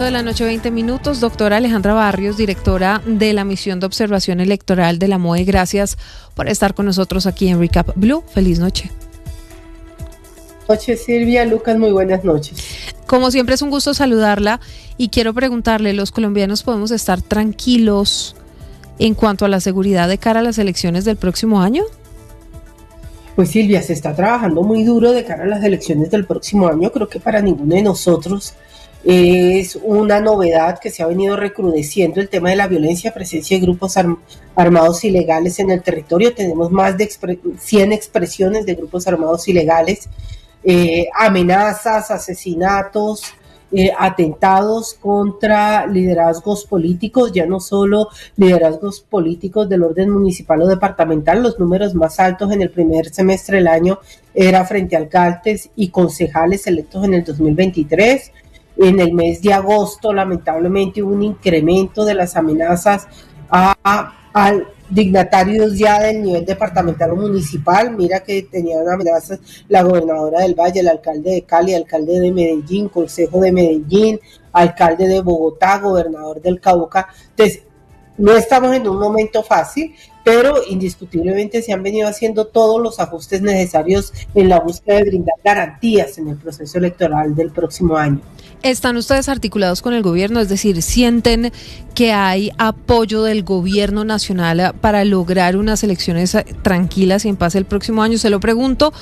De la noche, 20 minutos. Doctora Alejandra Barrios, directora de la misión de observación electoral de la MOE. Gracias por estar con nosotros aquí en Recap Blue. Feliz noche. Noches, Silvia, Lucas, muy buenas noches. Como siempre es un gusto saludarla y quiero preguntarle, ¿los colombianos podemos estar tranquilos en cuanto a la seguridad de cara a las elecciones del próximo año? Pues Silvia, se está trabajando muy duro de cara a las elecciones del próximo año. Creo que para ninguno de nosotros es una novedad que se ha venido recrudeciendo el tema de la violencia, presencia de grupos armados ilegales en el territorio. Tenemos más de 100 expresiones de grupos armados ilegales, amenazas, asesinatos, atentados contra liderazgos políticos, ya no solo liderazgos políticos del orden municipal o departamental. Los números más altos en el primer semestre del año era frente a alcaldes y concejales electos en el 2023. En el mes de agosto, lamentablemente, hubo un incremento de las amenazas a dignatarios ya del nivel departamental o municipal. Mira que tenían amenazas la gobernadora del Valle, el alcalde de Cali, el alcalde de Medellín, consejo de Medellín, alcalde de Bogotá, gobernador del Cauca. Entonces, no estamos en un momento fácil, pero indiscutiblemente se han venido haciendo todos los ajustes necesarios en la búsqueda de brindar garantías en el proceso electoral del próximo año. ¿Están ustedes articulados con el gobierno? Es decir, ¿sienten que hay apoyo del gobierno nacional para lograr unas elecciones tranquilas y en paz el próximo año? Se lo pregunto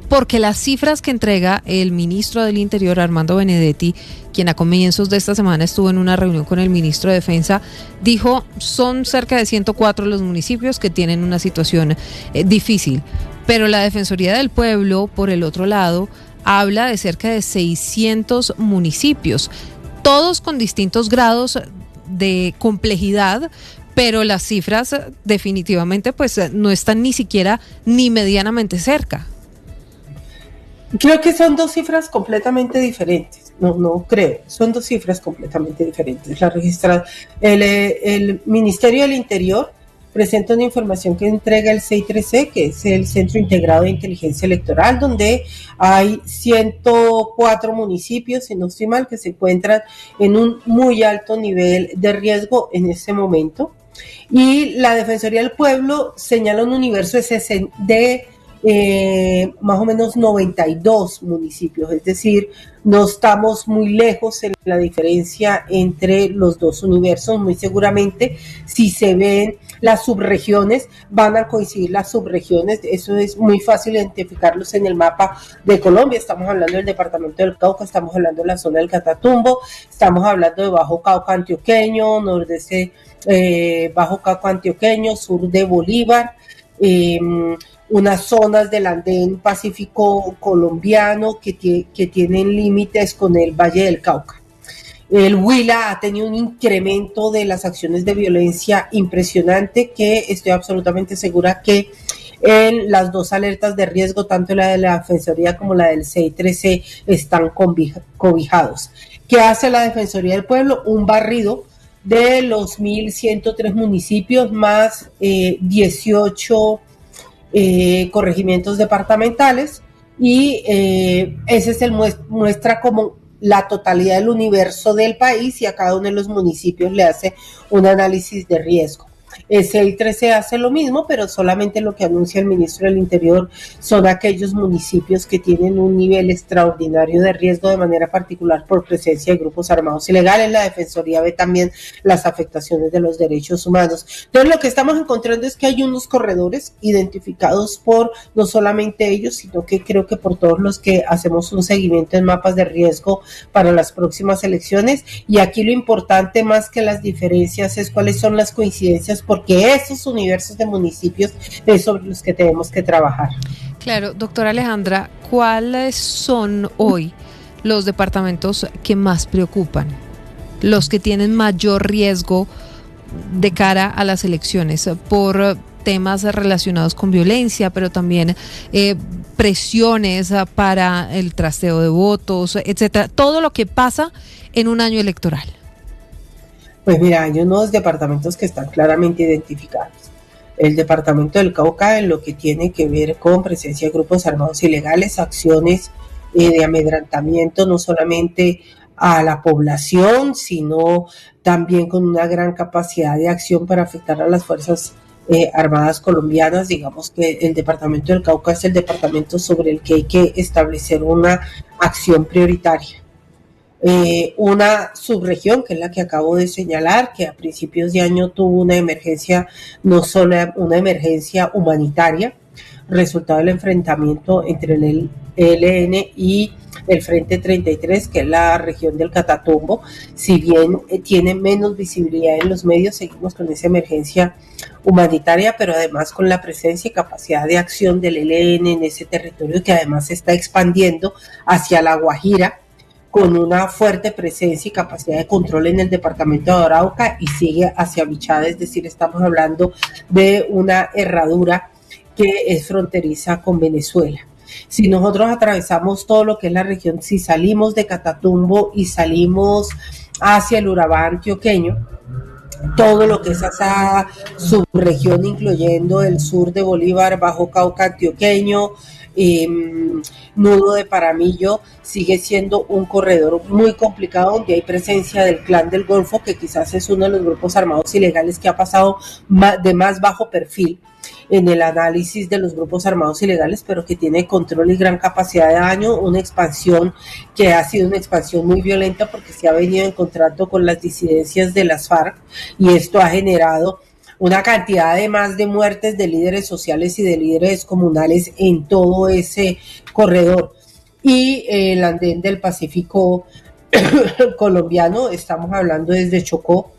porque las cifras que entrega el ministro del Interior, Armando Benedetti, quien a comienzos de esta semana estuvo en una reunión con el ministro de Defensa, dijo son cerca de 104 los municipios que tienen una situación difícil. Pero la Defensoría del Pueblo, por el otro lado, habla de cerca de 600 municipios, todos con distintos grados de complejidad, pero las cifras definitivamente pues no están ni siquiera ni medianamente cerca. Creo que son dos cifras completamente diferentes. No creo, son dos cifras completamente diferentes. El Ministerio del Interior presenta una información que entrega el CI3C, que es el Centro Integrado de Inteligencia Electoral, donde hay 104 municipios, si no estoy mal, que se encuentran en un muy alto nivel de riesgo en este momento. Y la Defensoría del Pueblo señala un universo de más o menos 92 municipios, es decir, no estamos muy lejos en la diferencia entre los dos universos. Muy seguramente, si se ven las subregiones, van a coincidir las subregiones. Eso es muy fácil identificarlos en el mapa de Colombia. Estamos hablando del departamento del Cauca, estamos hablando de la zona del Catatumbo, estamos hablando de Bajo Cauca antioqueño, nordeste Bajo Cauca antioqueño, sur de Bolívar, unas zonas del andén pacífico colombiano que tienen límites con el Valle del Cauca. El Huila ha tenido un incremento de las acciones de violencia impresionante, que estoy absolutamente segura que en las dos alertas de riesgo, tanto la de la Defensoría como la del CI3C, están cobijados. ¿Qué hace la Defensoría del Pueblo? Un barrido de los 1.103 municipios más 18 corregimientos departamentales, y ese es muestra como la totalidad del universo del país, y a cada uno de los municipios le hace un análisis de riesgo. El CI3C hace lo mismo, pero solamente lo que anuncia el ministro del Interior son aquellos municipios que tienen un nivel extraordinario de riesgo, de manera particular por presencia de grupos armados ilegales. La Defensoría ve también las afectaciones de los derechos humanos. Entonces, lo que estamos encontrando es que hay unos corredores identificados por no solamente ellos, sino que creo que por todos los que hacemos un seguimiento en mapas de riesgo para las próximas elecciones. Y aquí lo importante, más que las diferencias, es cuáles son las coincidencias, porque esos universos de municipios es sobre los que tenemos que trabajar. Claro, doctora Alejandra, ¿cuáles son hoy los departamentos que más preocupan? Los que tienen mayor riesgo de cara a las elecciones por temas relacionados con violencia, pero también presiones para el trasteo de votos, etcétera. Todo lo que pasa en un año electoral. Pues mira, hay unos departamentos que están claramente identificados. El departamento del Cauca, en lo que tiene que ver con presencia de grupos armados ilegales, acciones de amedrentamiento no solamente a la población, sino también con una gran capacidad de acción para afectar a las fuerzas armadas colombianas. Digamos que el departamento del Cauca es el departamento sobre el que hay que establecer una acción prioritaria. Una subregión, que es la que acabo de señalar, que a principios de año tuvo una emergencia, no solo una emergencia humanitaria, resultado del enfrentamiento entre el ELN y el Frente 33, que es la región del Catatumbo. Si bien tiene menos visibilidad en los medios, seguimos con esa emergencia humanitaria, pero además con la presencia y capacidad de acción del ELN en ese territorio, que además se está expandiendo hacia La Guajira, con una fuerte presencia y capacidad de control en el departamento de Arauca, y sigue hacia Bichada, es decir, estamos hablando de una herradura que es fronteriza con Venezuela. Si nosotros atravesamos todo lo que es la región, si salimos de Catatumbo y salimos hacia el Urabá antioqueño, todo lo que es esa subregión, incluyendo el sur de Bolívar, Bajo Cauca antioqueño, Nudo de Paramillo, sigue siendo un corredor muy complicado, donde hay presencia del Clan del Golfo, que quizás es uno de los grupos armados ilegales que ha pasado de más bajo perfil en el análisis de los grupos armados ilegales, pero que tiene control y gran capacidad de daño, una expansión que ha sido una expansión muy violenta, porque se ha venido encontrando con las disidencias de las FARC, y esto ha generado una cantidad de más de muertes de líderes sociales y de líderes comunales en todo ese corredor. Y el andén del Pacífico colombiano, estamos hablando desde Chocó,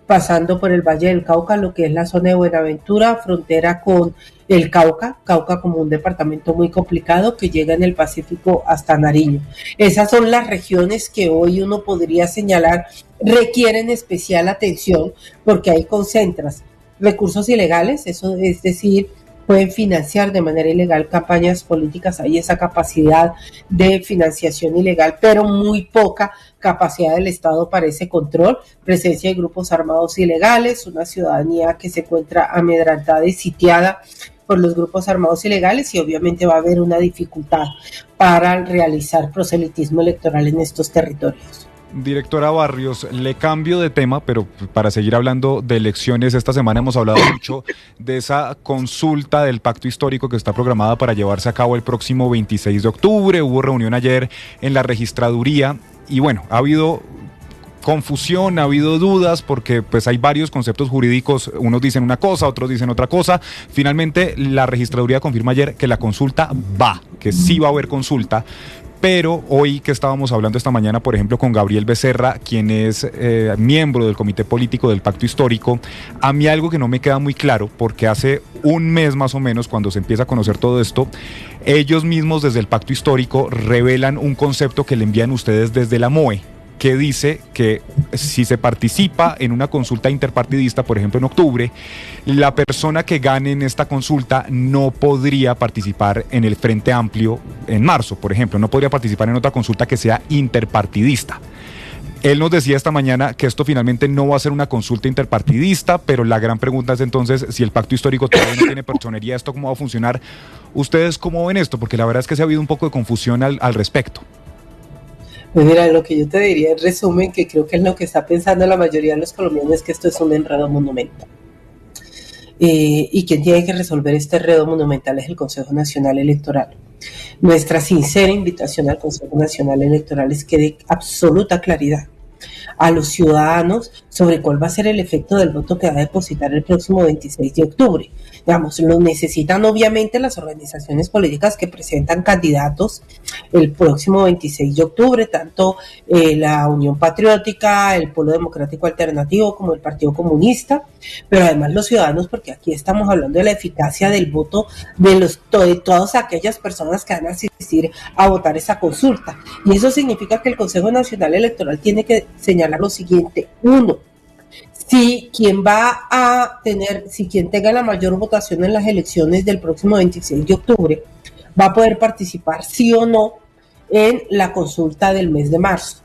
pasando por el Valle del Cauca, lo que es la zona de Buenaventura, frontera con el Cauca como un departamento muy complicado que llega en el Pacífico hasta Nariño. Esas son las regiones que hoy uno podría señalar requieren especial atención, porque ahí concentras recursos ilegales, eso es decir, pueden financiar de manera ilegal campañas políticas, hay esa capacidad de financiación ilegal, pero muy poca capacidad del Estado para ese control, presencia de grupos armados ilegales, una ciudadanía que se encuentra amedrentada y sitiada por los grupos armados ilegales, y obviamente va a haber una dificultad para realizar proselitismo electoral en estos territorios. Directora Barrios, le cambio de tema, pero para seguir hablando de elecciones, esta semana hemos hablado mucho de esa consulta del pacto histórico que está programada para llevarse a cabo el próximo 26 de octubre. Hubo reunión ayer en la registraduría y bueno, ha habido confusión, ha habido dudas porque pues hay varios conceptos jurídicos, unos dicen una cosa, otros dicen otra cosa. Finalmente la registraduría confirma ayer que la consulta va, que sí va a haber consulta. Pero hoy que estábamos hablando esta mañana, por ejemplo, con Gabriel Becerra, quien es miembro del Comité Político del Pacto Histórico, a mí algo que no me queda muy claro, porque hace un mes más o menos, cuando se empieza a conocer todo esto, ellos mismos desde el Pacto Histórico revelan un concepto que le envían ustedes desde la MOE, que dice que si se participa en una consulta interpartidista, por ejemplo en octubre, la persona que gane en esta consulta no podría participar en el Frente Amplio en marzo, por ejemplo, no podría participar en otra consulta que sea interpartidista. Él nos decía esta mañana que esto finalmente no va a ser una consulta interpartidista, pero la gran pregunta es entonces, si el pacto histórico todavía no tiene personería, ¿esto cómo va a funcionar? ¿Ustedes cómo ven esto? Porque la verdad es que se ha habido un poco de confusión al respecto. Pues mira, lo que yo te diría en resumen, que creo que es lo que está pensando la mayoría de los colombianos, es que esto es un enredo monumental. Y quien tiene que resolver este enredo monumental es el Consejo Nacional Electoral. Nuestra sincera invitación al Consejo Nacional Electoral es que dé absoluta claridad a los ciudadanos sobre cuál va a ser el efecto del voto que va a depositar el próximo 26 de octubre. Digamos, lo necesitan obviamente las organizaciones políticas que presentan candidatos el próximo 26 de octubre, tanto la Unión Patriótica, el Polo Democrático Alternativo como el Partido Comunista, pero además los ciudadanos, porque aquí estamos hablando de la eficacia del voto de todas aquellas personas que van a asistir a votar esa consulta. Y eso significa que el Consejo Nacional Electoral tiene que señalar lo siguiente: uno, si quien tenga la mayor votación en las elecciones del próximo 26 de octubre va a poder participar sí o no en la consulta del mes de marzo.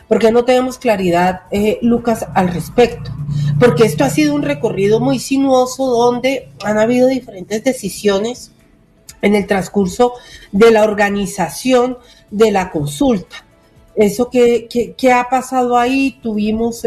¿Por qué no tenemos claridad, Lucas, al respecto? Porque esto ha sido un recorrido muy sinuoso donde han habido diferentes decisiones en el transcurso de la organización de la consulta. Eso ¿qué ha pasado ahí? Tuvimos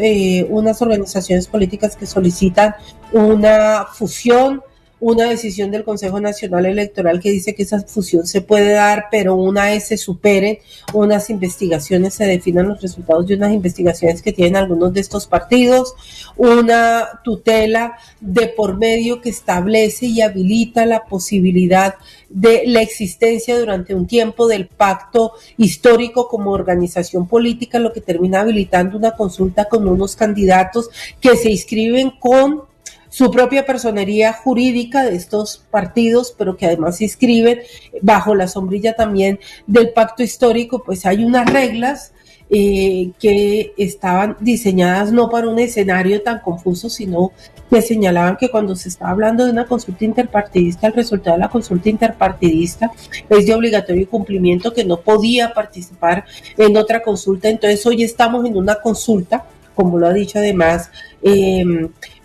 unas organizaciones políticas que solicitan una fusión, una decisión del Consejo Nacional Electoral que dice que esa fusión se puede dar, pero una vez se superen unas investigaciones, se definan los resultados de unas investigaciones que tienen algunos de estos partidos, una tutela de por medio que establece y habilita la posibilidad de la existencia durante un tiempo del pacto histórico como organización política, lo que termina habilitando una consulta con unos candidatos que se inscriben con su propia personería jurídica de estos partidos, pero que además se inscriben bajo la sombrilla también del pacto histórico. Pues hay unas reglas que estaban diseñadas no para un escenario tan confuso, sino que señalaban que cuando se está hablando de una consulta interpartidista, el resultado de la consulta interpartidista es de obligatorio cumplimiento, que no podía participar en otra consulta. Entonces hoy estamos en una consulta, como lo ha dicho además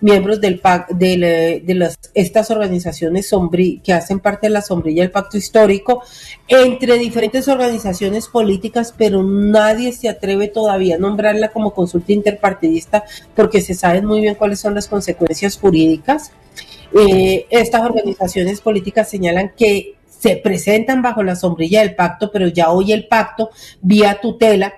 miembros del PAC, estas organizaciones que hacen parte de la sombrilla del pacto histórico, entre diferentes organizaciones políticas, pero nadie se atreve todavía a nombrarla como consulta interpartidista porque se saben muy bien cuáles son las consecuencias jurídicas. Estas organizaciones políticas señalan que se presentan bajo la sombrilla del pacto, pero ya hoy el pacto, vía tutela,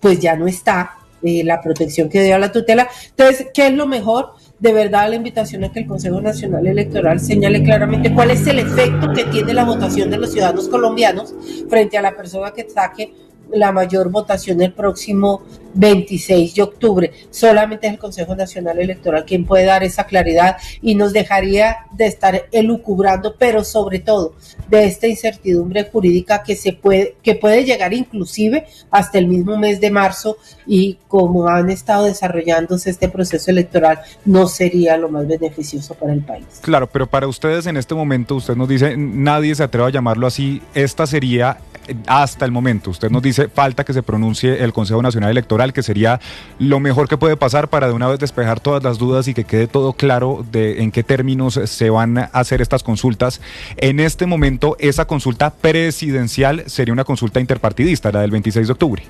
pues ya no está. La protección que dio a la tutela. Entonces, ¿qué es lo mejor? De verdad, la invitación a que el Consejo Nacional Electoral señale claramente cuál es el efecto que tiene la votación de los ciudadanos colombianos frente a la persona que saque la mayor votación el próximo 26 de octubre. Solamente es el Consejo Nacional Electoral quien puede dar esa claridad y nos dejaría de estar elucubrando, pero sobre todo de esta incertidumbre jurídica que puede llegar inclusive hasta el mismo mes de marzo, y como han estado desarrollándose este proceso electoral, no sería lo más beneficioso para el país. Claro, pero para ustedes en este momento, usted nos dice, nadie se atreve a llamarlo así, esta sería hasta el momento, usted nos dice, falta que se pronuncie el Consejo Nacional Electoral, que sería lo mejor que puede pasar para de una vez despejar todas las dudas y que quede todo claro de en qué términos se van a hacer estas consultas. En este momento, esa consulta presidencial sería una consulta interpartidista, la del 26 de octubre.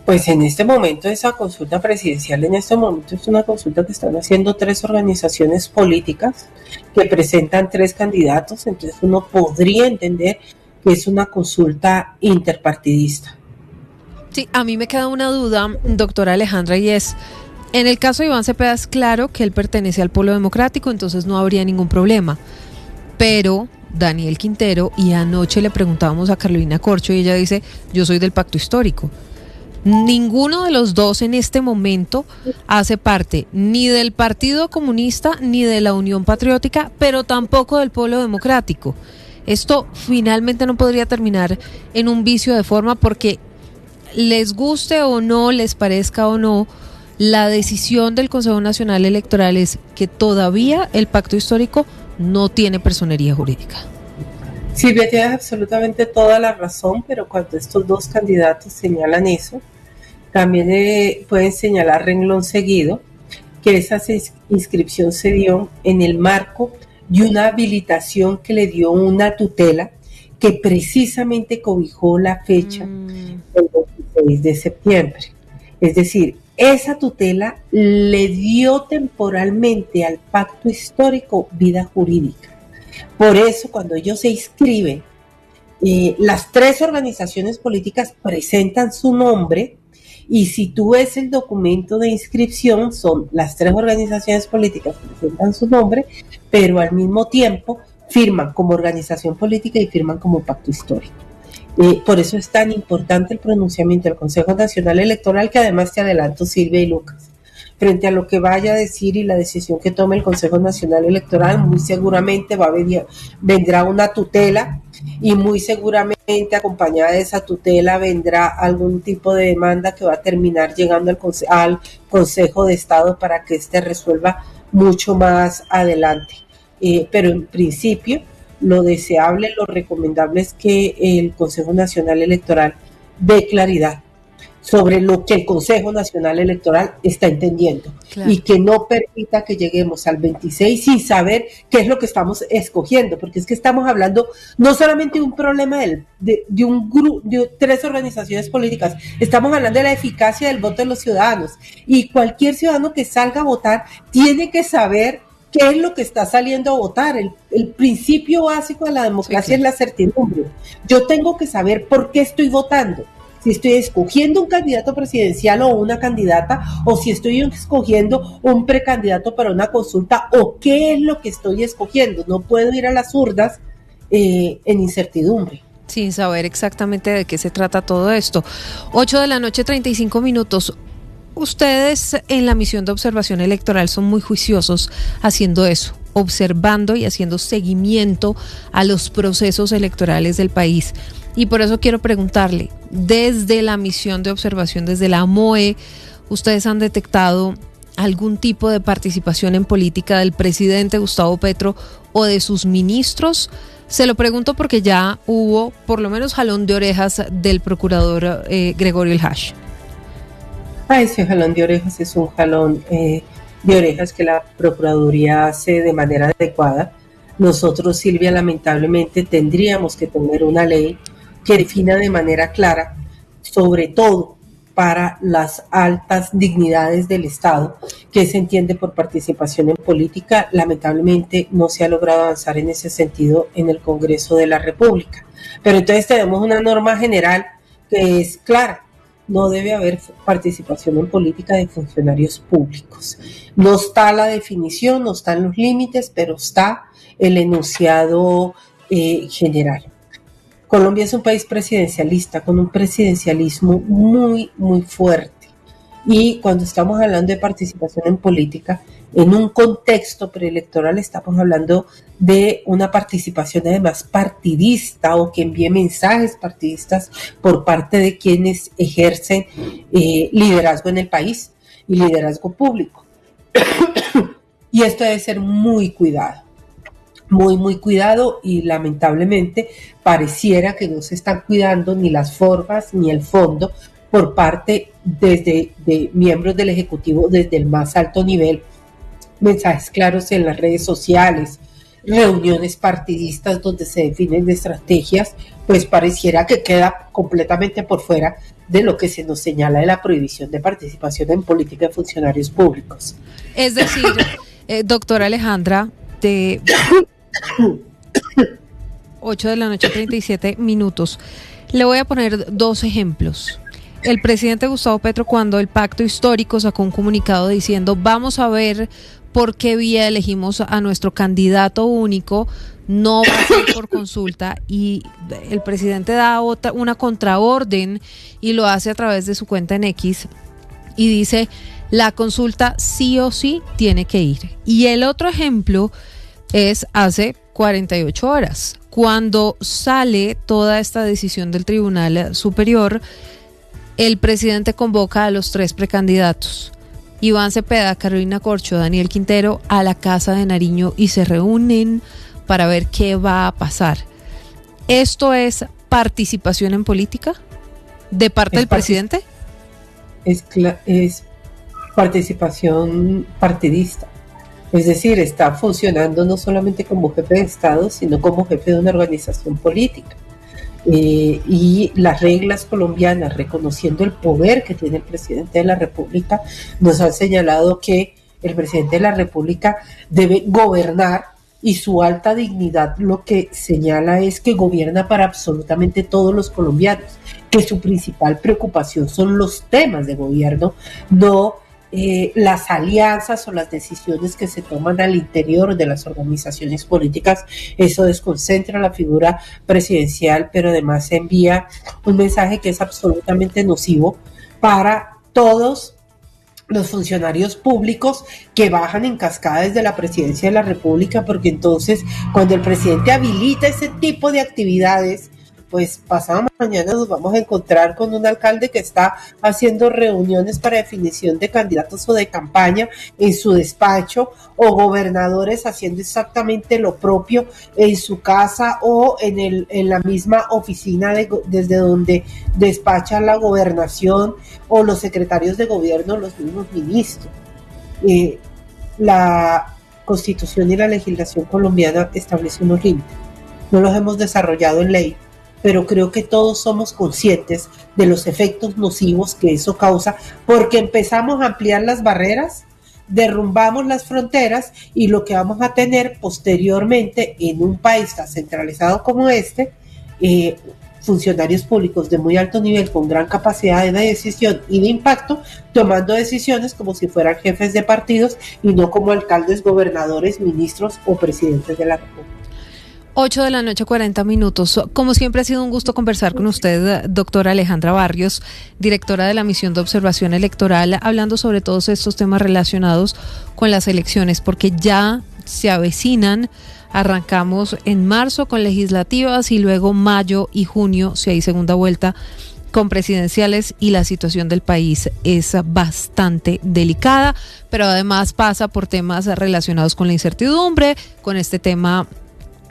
Pues en este momento esa consulta presidencial, en este momento es una consulta que están haciendo 3 organizaciones políticas que presentan 3 candidatos, entonces uno podría entender que es una consulta interpartidista. Sí, a mí me queda una duda, doctora Alejandra, y es, en el caso de Iván Cepeda es claro que él pertenece al Polo Democrático, entonces no habría ningún problema, pero Daniel Quintero, y anoche le preguntábamos a Carolina Corcho y ella dice, yo soy del pacto histórico. Ninguno de los dos en este momento hace parte ni del Partido Comunista ni de la Unión Patriótica, pero tampoco del Polo Democrático. Esto finalmente no podría terminar en un vicio de forma, porque les guste o no, les parezca o no, la decisión del Consejo Nacional Electoral es que todavía el pacto histórico no tiene personería jurídica. Silvia, tienes absolutamente toda la razón, pero cuando estos 2 candidatos señalan eso, también pueden señalar renglón seguido que esa inscripción se dio en el marco y una habilitación que le dio una tutela que precisamente cobijó la fecha del 26 de septiembre. Es decir, esa tutela le dio temporalmente al pacto histórico vida jurídica. Por eso, cuando ellos se inscriben, las 3 organizaciones políticas presentan su nombre, y si tú ves el documento de inscripción, son las 3 organizaciones políticas que presentan su nombre, pero al mismo tiempo firman como organización política y firman como pacto histórico. Por eso es tan importante el pronunciamiento del Consejo Nacional Electoral, que además te adelanto, Silvia y Lucas, frente a lo que vaya a decir y la decisión que tome el Consejo Nacional Electoral, muy seguramente vendrá una tutela, y muy seguramente acompañada de esa tutela vendrá algún tipo de demanda que va a terminar llegando al Consejo de Estado para que éste resuelva mucho más adelante. Pero en principio, lo deseable, lo recomendable es que el Consejo Nacional Electoral dé claridad sobre lo que el Consejo Nacional Electoral está entendiendo, claro, y que no permita que lleguemos al 26 sin saber qué es lo que estamos escogiendo, porque es que estamos hablando no solamente de un problema de un grupo, de 3 organizaciones políticas, estamos hablando de la eficacia del voto de los ciudadanos, y cualquier ciudadano que salga a votar tiene que saber qué es lo que está saliendo a votar. El principio básico de la democracia, sí, es la certidumbre. Yo tengo que saber por qué estoy votando. Si estoy escogiendo un candidato presidencial o una candidata, o si estoy escogiendo un precandidato para una consulta, o qué es lo que estoy escogiendo. No puedo ir a las urnas en incertidumbre. Sin saber exactamente de qué se trata todo esto. 8:35 p.m. Ustedes en la misión de observación electoral son muy juiciosos haciendo eso, observando y haciendo seguimiento a los procesos electorales del país. Y por eso quiero preguntarle, desde la misión de observación, desde la MOE, ¿ustedes han detectado algún tipo de participación en política del presidente Gustavo Petro o de sus ministros? Se lo pregunto porque ya hubo por lo menos jalón de orejas del procurador Gregorio El Hash. Ese jalón de orejas es un jalón de orejas que la Procuraduría hace de manera adecuada. Nosotros, Silvia, lamentablemente tendríamos que tener una ley que defina de manera clara, sobre todo para las altas dignidades del Estado, que se entiende por participación en política. Lamentablemente no se ha logrado avanzar en ese sentido en el Congreso de la República. Pero entonces tenemos una norma general que es clara: no debe haber participación en política de funcionarios públicos. No está la definición, no están los límites, pero está el enunciado general. Colombia es un país presidencialista, con un presidencialismo muy, muy fuerte. Y cuando estamos hablando de participación en política, en un contexto preelectoral, estamos hablando de una participación además partidista, o que envíe mensajes partidistas por parte de quienes ejercen liderazgo en el país y liderazgo público. Y esto debe ser muy cuidado. Muy, muy cuidado, y lamentablemente pareciera que no se están cuidando ni las formas ni el fondo por parte de miembros del Ejecutivo desde el más alto nivel. Mensajes claros en las redes sociales, reuniones partidistas donde se definen estrategias, pues pareciera que queda completamente por fuera de lo que se nos señala de la prohibición de participación en política de funcionarios públicos. Es decir, doctora Alejandra, de 8:37 p.m, le voy a poner 2 ejemplos. El presidente Gustavo Petro, cuando el pacto histórico sacó un comunicado diciendo vamos a ver por qué vía elegimos a nuestro candidato único, no va a ser por consulta, y el presidente da una contraorden y lo hace a través de su cuenta en X y dice la consulta sí o sí tiene que ir. Y el otro ejemplo es hace 48 horas, cuando sale toda esta decisión del Tribunal Superior. El presidente convoca a los 3 precandidatos, Iván Cepeda, Carolina Corcho, Daniel Quintero, a la Casa de Nariño, y se reúnen para ver qué va a pasar. ¿Esto es participación en política de parte del presidente? Es participación partidista. Es decir, está funcionando no solamente como jefe de Estado, sino como jefe de una organización política. Y las reglas colombianas, reconociendo el poder que tiene el presidente de la República, nos han señalado que el presidente de la República debe gobernar, y su alta dignidad lo que señala es que gobierna para absolutamente todos los colombianos, que su principal preocupación son los temas de gobierno, no las alianzas o las decisiones que se toman al interior de las organizaciones políticas. Eso desconcentra la figura presidencial, pero además envía un mensaje que es absolutamente nocivo para todos los funcionarios públicos que bajan en cascada desde la presidencia de la República, porque entonces cuando el presidente habilita ese tipo de actividades, pues pasado mañana nos vamos a encontrar con un alcalde que está haciendo reuniones para definición de candidatos o de campaña en su despacho, o gobernadores haciendo exactamente lo propio en su casa o en la misma oficina desde donde despacha la gobernación, o los secretarios de gobierno, los mismos ministros. La Constitución y la legislación colombiana establece unos límites. No los hemos desarrollado en ley, pero creo que todos somos conscientes de los efectos nocivos que eso causa, porque empezamos a ampliar las barreras, derrumbamos las fronteras, y lo que vamos a tener posteriormente en un país tan centralizado como este, funcionarios públicos de muy alto nivel con gran capacidad de decisión y de impacto, tomando decisiones como si fueran jefes de partidos y no como alcaldes, gobernadores, ministros o presidentes de la República. 8:40 p.m. Como siempre ha sido un gusto conversar con usted, doctora Alejandra Barrios, directora de la Misión de Observación Electoral, hablando sobre todos estos temas relacionados con las elecciones, porque ya se avecinan. Arrancamos en marzo con legislativas y luego mayo y junio, si hay segunda vuelta, con presidenciales, y la situación del país es bastante delicada, pero además pasa por temas relacionados con la incertidumbre, con este tema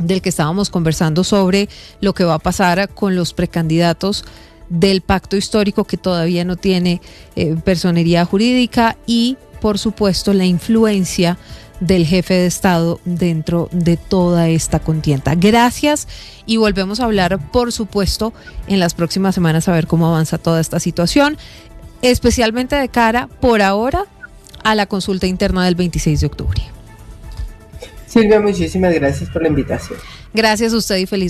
del que estábamos conversando sobre lo que va a pasar con los precandidatos del pacto histórico, que todavía no tiene personería jurídica, y por supuesto la influencia del jefe de Estado dentro de toda esta contienda. Gracias, y volvemos a hablar, por supuesto, en las próximas semanas a ver cómo avanza toda esta situación, especialmente de cara, por ahora, a la consulta interna del 26 de octubre. Silvia, muchísimas gracias por la invitación. Gracias a usted y feliz